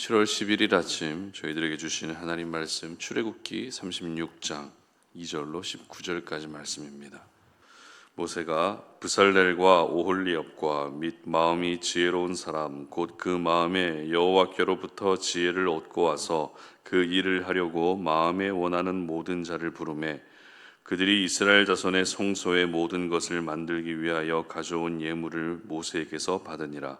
7월 11일 아침 저희들에게 주시는 하나님 말씀 출애굽기 36장 2절로 19절까지 말씀입니다. 모세가 브살렐과 오홀리압과 및 마음이 지혜로운 사람 곧 그 마음에 여호와께로부터 지혜를 얻고 와서 그 일을 하려고 마음에 원하는 모든 자를 부르매 그들이 이스라엘 자손의 성소의 모든 것을 만들기 위하여 가져온 예물을 모세에게서 받으니라.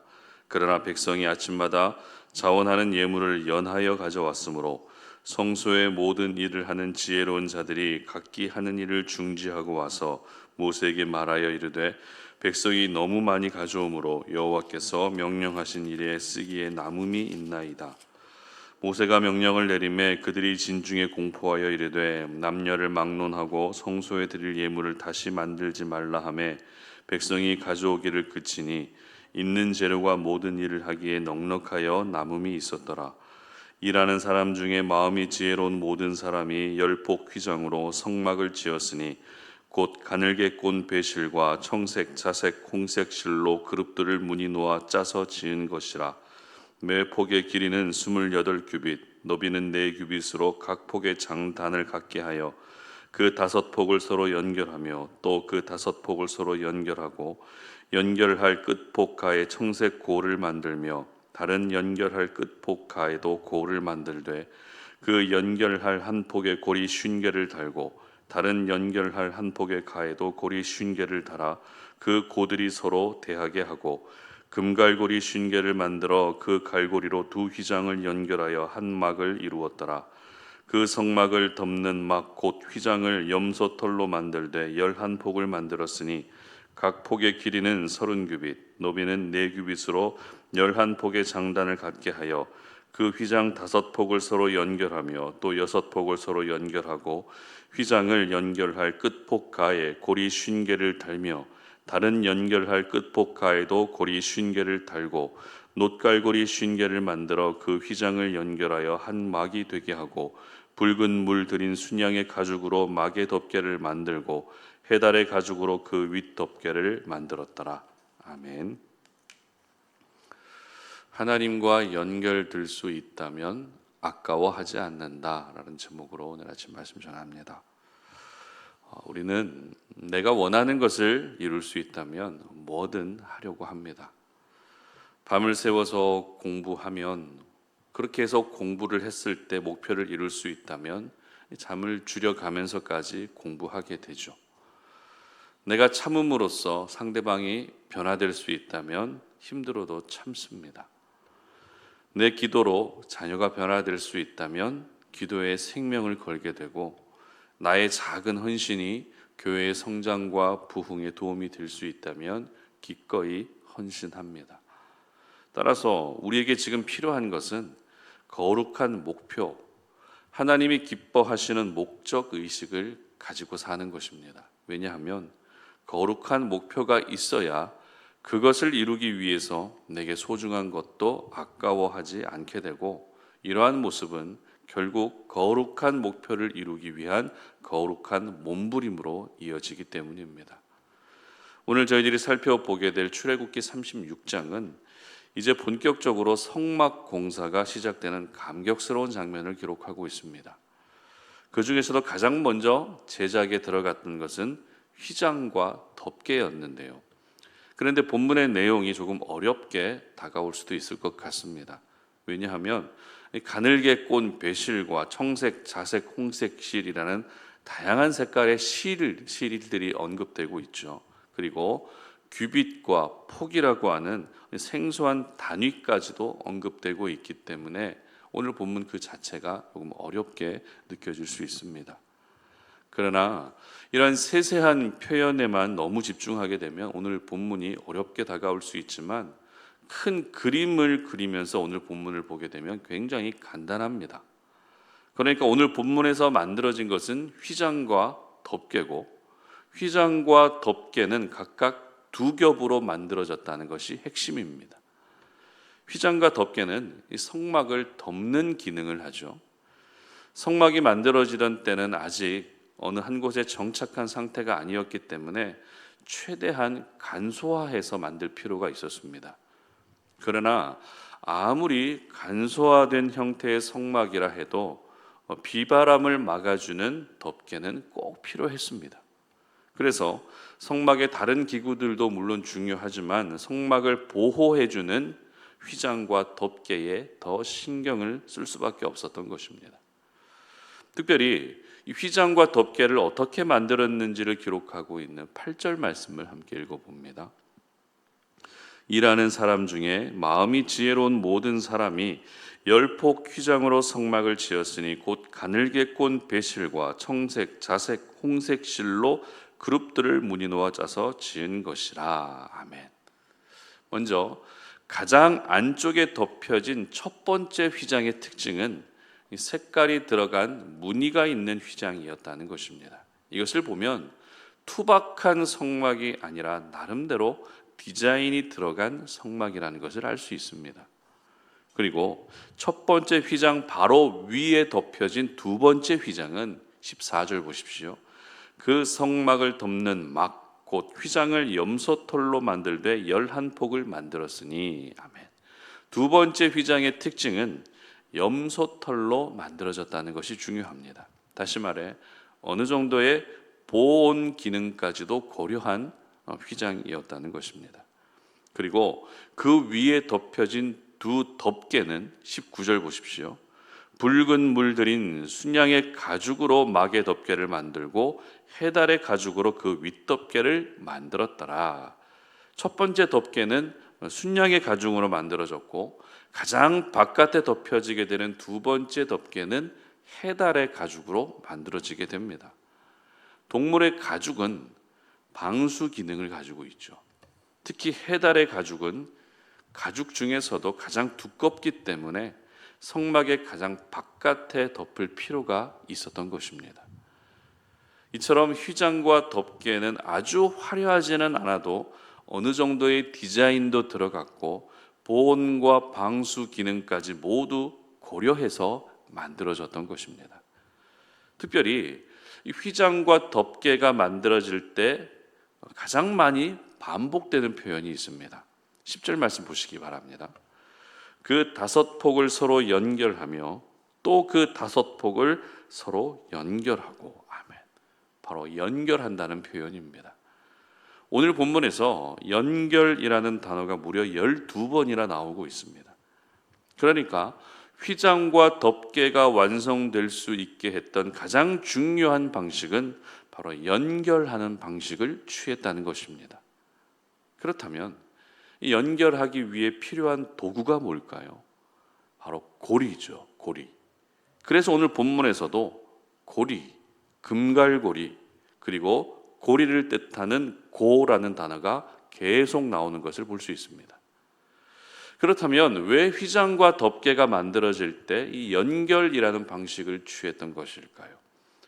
그러나 백성이 아침마다 자원하는 예물을 연하여 가져왔으므로 성소의 모든 일을 하는 지혜로운 자들이 각기 하는 일을 중지하고 와서 모세에게 말하여 이르되 백성이 너무 많이 가져오므로 여호와께서 명령하신 일에 쓰기에 남음이 있나이다. 모세가 명령을 내리매 그들이 진중에 공포하여 이르되 남녀를 막론하고 성소에 드릴 예물을 다시 만들지 말라 하매 백성이 가져오기를 그치니 있는 재료가 모든 일을 하기에 넉넉하여 남음이 있었더라. 일하는 사람 중에 마음이 지혜로운 모든 사람이 열폭 휘장으로 성막을 지었으니 곧 가늘게 꼰 배실과 청색, 자색, 홍색 실로 그룹들을 무늬 놓아 짜서 지은 것이라. 매 폭의 길이는 28규빗, 너비는 4규빗으로 각 폭의 장단을 갖게 하여 그 5폭을 서로 연결하며 또 그 5폭을 서로 연결하고 연결할 끝폭 가에 청색 고를 만들며 다른 연결할 끝폭 가에도 고를 만들되 그 연결할 한 폭의 고리 50개를 달고 다른 연결할 한 폭의 가에도 고리 50개를 달아 그 고들이 서로 대하게 하고 금갈고리 50개를 만들어 그 갈고리로 두 휘장을 연결하여 한 막을 이루었더라. 그 성막을 덮는 막 곧 휘장을 염소털로 만들되 11폭을 만들었으니 각 폭의 길이는 30규빗, 너비는 4규빗으로 11폭의 장단을 갖게 하여 그 휘장 5폭을 서로 연결하며 또 6폭을 서로 연결하고 휘장을 연결할 끝폭 가에 고리 50개를 달며 다른 연결할 끝폭 가에도 고리 50개를 달고 놋갈고리 50개를 만들어 그 휘장을 연결하여 한 막이 되게 하고 붉은 물 들인 순양의 가죽으로 막의 덮개를 만들고 해달의 가죽으로 그 윗 덮개를 만들었더라. 아멘. 하나님과 연결될 수 있다면 아까워하지 않는다라는 제목으로 오늘 아침 말씀 전합니다. 우리는 내가 원하는 것을 이룰 수 있다면 뭐든 하려고 합니다. 밤을 새워서 공부하면 그렇게 해서 공부를 했을 때 목표를 이룰 수 있다면 잠을 줄여가면서까지 공부하게 되죠. 내가 참음으로써 상대방이 변화될 수 있다면 힘들어도 참습니다. 내 기도로 자녀가 변화될 수 있다면 기도에 생명을 걸게 되고 나의 작은 헌신이 교회의 성장과 부흥에 도움이 될 수 있다면 기꺼이 헌신합니다. 따라서 우리에게 지금 필요한 것은 거룩한 목표, 하나님이 기뻐하시는 목적 의식을 가지고 사는 것입니다. 왜냐하면 거룩한 목표가 있어야 그것을 이루기 위해서 내게 소중한 것도 아까워하지 않게 되고 이러한 모습은 결국 거룩한 목표를 이루기 위한 거룩한 몸부림으로 이어지기 때문입니다. 오늘 저희들이 살펴보게 될 출애굽기 36장은 이제 본격적으로 성막 공사가 시작되는 감격스러운 장면을 기록하고 있습니다. 그 중에서도 가장 먼저 제작에 들어갔던 것은 휘장과 덮개였는데요. 그런데 본문의 내용이 조금 어렵게 다가올 수도 있을 것 같습니다. 왜냐하면 가늘게 꼰 배실과 청색, 자색, 홍색 실이라는 다양한 색깔의 실들이 언급되고 있죠. 그리고 규빗과 폭이라고 하는 생소한 단위까지도 언급되고 있기 때문에 오늘 본문 그 자체가 조금 어렵게 느껴질 수 있습니다. 그러나 이런 세세한 표현에만 너무 집중하게 되면 오늘 본문이 어렵게 다가올 수 있지만 큰 그림을 그리면서 오늘 본문을 보게 되면 굉장히 간단합니다. 그러니까 오늘 본문에서 만들어진 것은 휘장과 덮개고 휘장과 덮개는 각각 2겹으로 만들어졌다는 것이 핵심입니다. 휘장과 덮개는 이 성막을 덮는 기능을 하죠. 성막이 만들어지던 때는 아직 어느 한 곳에 정착한 상태가 아니었기 때문에 최대한 간소화해서 만들 필요가 있었습니다. 그러나 아무리 간소화된 형태의 성막이라 해도 비바람을 막아주는 덮개는 꼭 필요했습니다. 그래서 성막의 다른 기구들도 물론 중요하지만 성막을 보호해주는 휘장과 덮개에 더 신경을 쓸 수밖에 없었던 것입니다. 특별히 이 휘장과 덮개를 어떻게 만들었는지를 기록하고 있는 8절 말씀을 함께 읽어봅니다. 일하는 사람 중에 마음이 지혜로운 모든 사람이 열폭 휘장으로 성막을 지었으니 곧 가늘게 꼰 배실과 청색, 자색, 홍색 실로 그룹들을 무늬 놓아 짜서 지은 것이라. 아멘. 먼저 가장 안쪽에 덮여진 첫 번째 휘장의 특징은 색깔이 들어간 무늬가 있는 휘장이었다는 것입니다. 이것을 보면 투박한 성막이 아니라 나름대로 디자인이 들어간 성막이라는 것을 알 수 있습니다. 그리고 첫 번째 휘장 바로 위에 덮여진 두 번째 휘장은 14절 보십시오. 그 성막을 덮는 막, 곧 휘장을 염소털로 만들되 11폭을 만들었으니. 아멘. 두 번째 휘장의 특징은 염소털로 만들어졌다는 것이 중요합니다. 다시 말해 어느 정도의 보온 기능까지도 고려한 휘장이었다는 것입니다. 그리고 그 위에 덮여진 두 덮개는 19절 보십시오. 붉은 물들인 순양의 가죽으로 막의 덮개를 만들고 해달의 가죽으로 그 윗덮개를 만들었더라. 첫 번째 덮개는 순양의 가죽으로 만들어졌고 가장 바깥에 덮여지게 되는 두 번째 덮개는 해달의 가죽으로 만들어지게 됩니다. 동물의 가죽은 방수 기능을 가지고 있죠. 특히 해달의 가죽은 가죽 중에서도 가장 두껍기 때문에 성막의 가장 바깥에 덮을 필요가 있었던 것입니다. 이처럼 휘장과 덮개는 아주 화려하지는 않아도 어느 정도의 디자인도 들어갔고 보온과 방수 기능까지 모두 고려해서 만들어졌던 것입니다. 특별히 이 휘장과 덮개가 만들어질 때 가장 많이 반복되는 표현이 있습니다. 10절 말씀 보시기 바랍니다. 그 다섯 폭을 서로 연결하며 또 그 다섯 폭을 서로 연결하고. 아멘. 바로 연결한다는 표현입니다. 오늘 본문에서 연결이라는 단어가 무려 12번이나 나오고 있습니다. 그러니까 휘장과 덮개가 완성될 수 있게 했던 가장 중요한 방식은 바로 연결하는 방식을 취했다는 것입니다. 그렇다면 연결하기 위해 필요한 도구가 뭘까요? 바로 고리죠. 고리. 그래서 오늘 본문에서도 고리, 금갈고리, 그리고 고리를 뜻하는 고라는 단어가 계속 나오는 것을 볼 수 있습니다. 그렇다면 왜 휘장과 덮개가 만들어질 때 이 연결이라는 방식을 취했던 것일까요?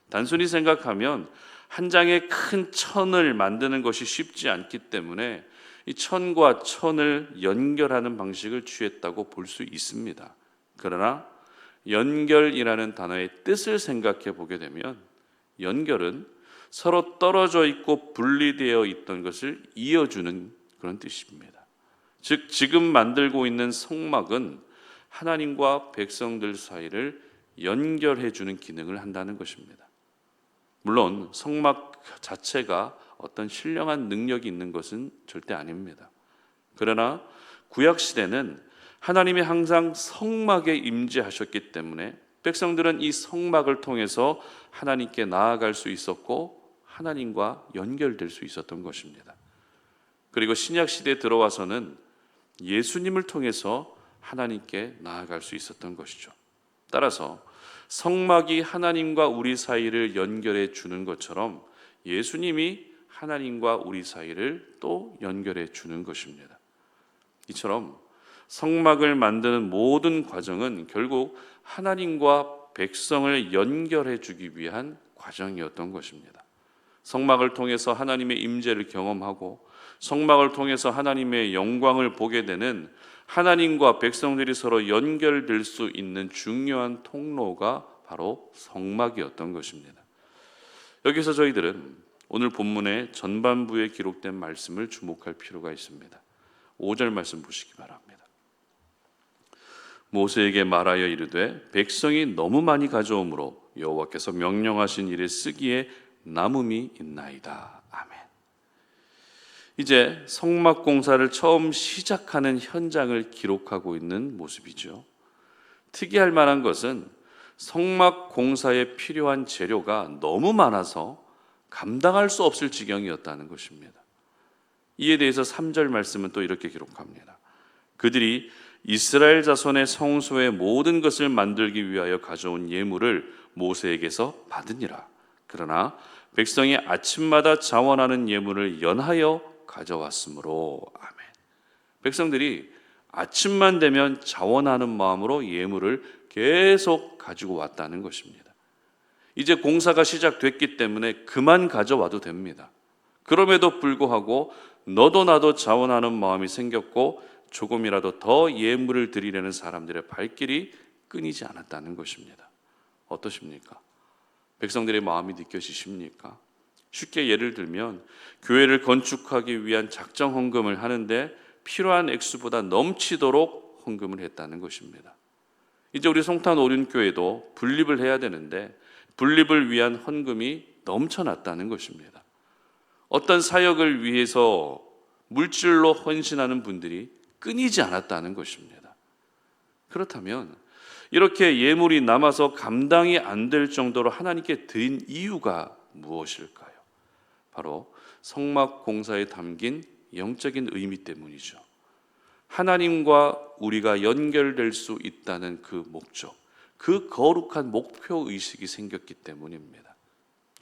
단순히 생각하면 한 장의 큰 천을 만드는 것이 쉽지 않기 때문에 이 천과 천을 연결하는 방식을 취했다고 볼 수 있습니다. 그러나 연결이라는 단어의 뜻을 생각해 보게 되면 연결은 서로 떨어져 있고 분리되어 있던 것을 이어주는 그런 뜻입니다. 즉 지금 만들고 있는 성막은 하나님과 백성들 사이를 연결해 주는 기능을 한다는 것입니다. 물론 성막 자체가 어떤 신령한 능력이 있는 것은 절대 아닙니다. 그러나 구약 시대는 하나님이 항상 성막에 임재하셨기 때문에 백성들은 이 성막을 통해서 하나님께 나아갈 수 있었고 하나님과 연결될 수 있었던 것입니다. 그리고 신약 시대에 들어와서는 예수님을 통해서 하나님께 나아갈 수 있었던 것이죠. 따라서 성막이 하나님과 우리 사이를 연결해 주는 것처럼 예수님이 하나님과 우리 사이를 또 연결해 주는 것입니다. 이처럼 성막을 만드는 모든 과정은 결국 하나님과 백성을 연결해 주기 위한 과정이었던 것입니다. 성막을 통해서 하나님의 임재를 경험하고 성막을 통해서 하나님의 영광을 보게 되는 하나님과 백성들이 서로 연결될 수 있는 중요한 통로가 바로 성막이었던 것입니다. 여기서 저희들은 오늘 본문의 전반부에 기록된 말씀을 주목할 필요가 있습니다. 5절 말씀 보시기 바랍니다. 모세에게 말하여 이르되 백성이 너무 많이 가져오므로 여호와께서 명령하신 일에 쓰기에 남음이 있나이다. 아멘. 이제 성막 공사를 처음 시작하는 현장을 기록하고 있는 모습이죠. 특이할 만한 것은 성막 공사에 필요한 재료가 너무 많아서 감당할 수 없을 지경이었다는 것입니다. 이에 대해서 3절 말씀은 또 이렇게 기록합니다. 그들이 이스라엘 자손의 성소의 모든 것을 만들기 위하여 가져온 예물을 모세에게서 받으니라. 그러나 백성이 아침마다 자원하는 예물을 연하여 가져왔으므로. 아멘. 백성들이 아침만 되면 자원하는 마음으로 예물을 계속 가지고 왔다는 것입니다. 이제 공사가 시작됐기 때문에 그만 가져와도 됩니다. 그럼에도 불구하고 너도 나도 자원하는 마음이 생겼고 조금이라도 더 예물을 드리려는 사람들의 발길이 끊이지 않았다는 것입니다. 어떠십니까? 백성들의 마음이 느껴지십니까? 쉽게 예를 들면 교회를 건축하기 위한 작정 헌금을 하는데 필요한 액수보다 넘치도록 헌금을 했다는 것입니다. 이제 우리 송탄 오륜교회도 분립을 해야 되는데 분립을 위한 헌금이 넘쳐났다는 것입니다. 어떤 사역을 위해서 물질로 헌신하는 분들이 끊이지 않았다는 것입니다. 그렇다면 이렇게 예물이 남아서 감당이 안 될 정도로 하나님께 드린 이유가 무엇일까요? 바로 성막 공사에 담긴 영적인 의미 때문이죠. 하나님과 우리가 연결될 수 있다는 그 목적, 그 거룩한 목표 의식이 생겼기 때문입니다.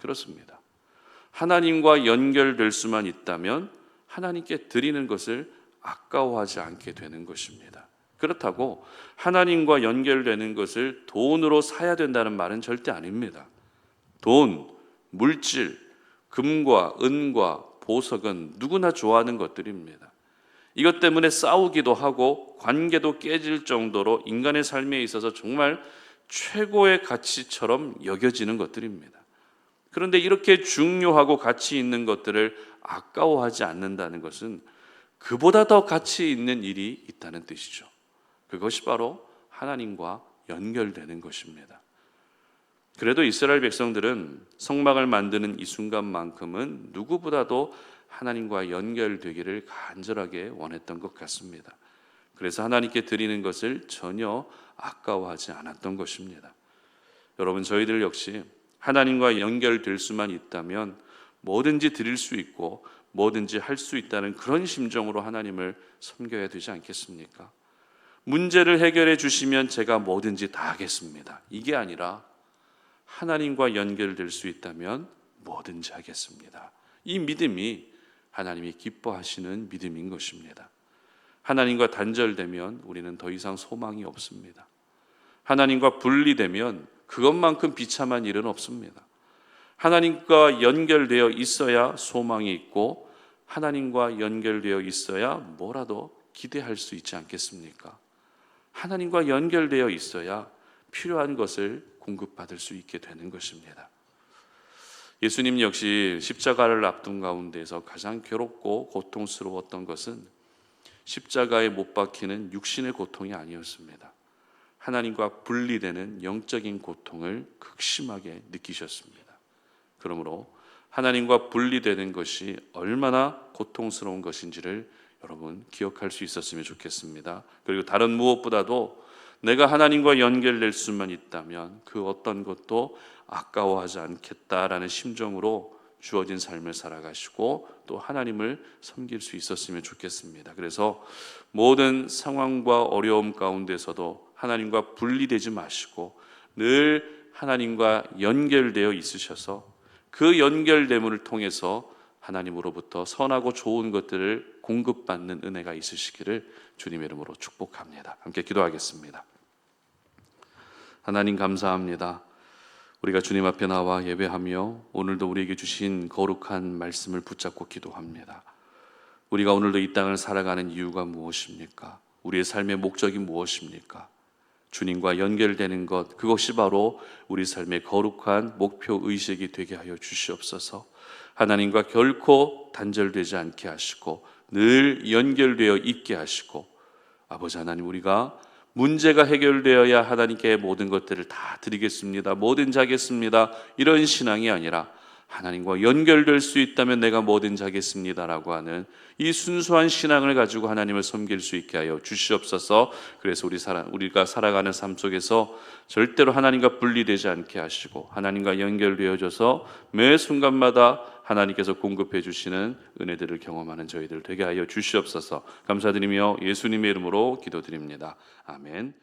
그렇습니다. 하나님과 연결될 수만 있다면 하나님께 드리는 것을 아까워하지 않게 되는 것입니다. 그렇다고 하나님과 연결되는 것을 돈으로 사야 된다는 말은 절대 아닙니다. 돈, 물질, 금과 은과 보석은 누구나 좋아하는 것들입니다. 이것 때문에 싸우기도 하고 관계도 깨질 정도로 인간의 삶에 있어서 정말 최고의 가치처럼 여겨지는 것들입니다. 그런데 이렇게 중요하고 가치 있는 것들을 아까워하지 않는다는 것은 그보다 더 가치 있는 일이 있다는 뜻이죠. 그것이 바로 하나님과 연결되는 것입니다. 그래도 이스라엘 백성들은 성막을 만드는 이 순간만큼은 누구보다도 하나님과 연결되기를 간절하게 원했던 것 같습니다. 그래서 하나님께 드리는 것을 전혀 아까워하지 않았던 것입니다. 여러분, 저희들 역시 하나님과 연결될 수만 있다면 뭐든지 드릴 수 있고 뭐든지 할 수 있다는 그런 심정으로 하나님을 섬겨야 되지 않겠습니까? 문제를 해결해 주시면 제가 뭐든지 다 하겠습니다. 이게 아니라 하나님과 연결될 수 있다면 뭐든지 하겠습니다. 이 믿음이 하나님이 기뻐하시는 믿음인 것입니다. 하나님과 단절되면 우리는 더 이상 소망이 없습니다. 하나님과 분리되면 그것만큼 비참한 일은 없습니다. 하나님과 연결되어 있어야 소망이 있고 하나님과 연결되어 있어야 뭐라도 기대할 수 있지 않겠습니까? 하나님과 연결되어 있어야 필요한 것을 공급받을 수 있게 되는 것입니다. 예수님 역시 십자가를 앞둔 가운데서 가장 괴롭고 고통스러웠던 것은 십자가에 못 박히는 육신의 고통이 아니었습니다. 하나님과 분리되는 영적인 고통을 극심하게 느끼셨습니다. 그러므로 하나님과 분리되는 것이 얼마나 고통스러운 것인지를 여러분 기억할 수 있었으면 좋겠습니다. 그리고 다른 무엇보다도 내가 하나님과 연결될 수만 있다면 그 어떤 것도 아까워하지 않겠다라는 심정으로 주어진 삶을 살아가시고 또 하나님을 섬길 수 있었으면 좋겠습니다. 그래서 모든 상황과 어려움 가운데서도 하나님과 분리되지 마시고 늘 하나님과 연결되어 있으셔서 그 연결됨을 통해서 하나님으로부터 선하고 좋은 것들을 공급받는 은혜가 있으시기를 주님의 이름으로 축복합니다. 함께 기도하겠습니다. 하나님 감사합니다. 우리가 주님 앞에 나와 예배하며 오늘도 우리에게 주신 거룩한 말씀을 붙잡고 기도합니다. 우리가 오늘도 이 땅을 살아가는 이유가 무엇입니까? 우리의 삶의 목적이 무엇입니까? 주님과 연결되는 것, 그것이 바로 우리 삶의 거룩한 목표 의식이 되게 하여 주시옵소서. 하나님과 결코 단절되지 않게 하시고 늘 연결되어 있게 하시고 아버지 하나님, 우리가 문제가 해결되어야 하나님께 모든 것들을 다 드리겠습니다, 뭐든지 하겠습니다, 이런 신앙이 아니라 하나님과 연결될 수 있다면 내가 뭐든지 하겠습니다라고 하는 이 순수한 신앙을 가지고 하나님을 섬길 수 있게 하여 주시옵소서. 그래서 우리가 살아가는 삶 속에서 절대로 하나님과 분리되지 않게 하시고 하나님과 연결되어져서 매 순간마다 하나님께서 공급해 주시는 은혜들을 경험하는 저희들 되게 하여 주시옵소서. 감사드리며 예수님의 이름으로 기도드립니다. 아멘.